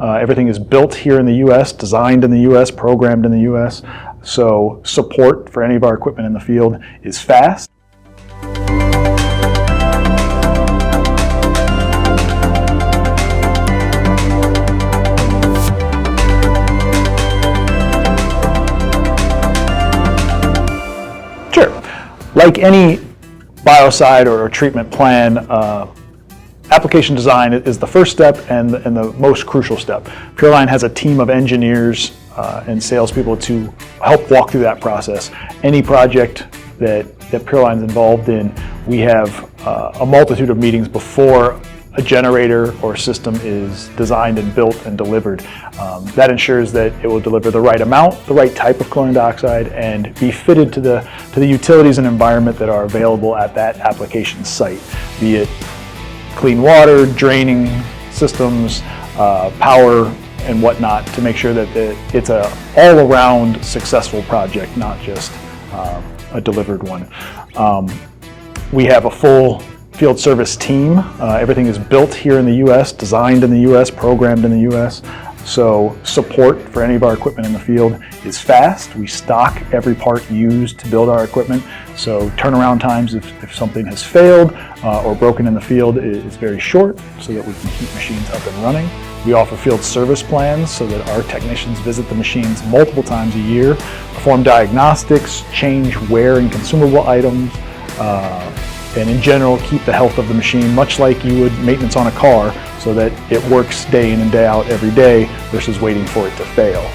Everything is built here in the U.S., designed in the U.S., programmed in the U.S., so support for any of our equipment in the field is fast. Sure. Like any biocide or treatment plan, application design is the first step and the most crucial step. PureLine has a team of engineers and salespeople to help walk through that process. Any project that PureLine's involved in, we have a multitude of meetings before a generator or system is designed and built and delivered. That ensures that it will deliver the right amount, the right type of chlorine dioxide, and be fitted to the utilities and environment that are available at that application site, be it clean water, draining systems, power, and whatnot, to make sure that it's a all-around successful project, not just a delivered one. We have a full field service team. Everything is built here in the U.S., designed in the U.S., programmed in the U.S., so support for any of our equipment in the field is fast. We stock every part used to build our equipment, so turnaround times if something has failed or broken in the field is very short, so that we can keep machines up and running. We offer field service plans so that our technicians visit the machines multiple times a year, perform diagnostics, change wear and consumable items, and in general keep the health of the machine much like you would maintenance on a car, so that it works day in and day out every day versus waiting for it to fail.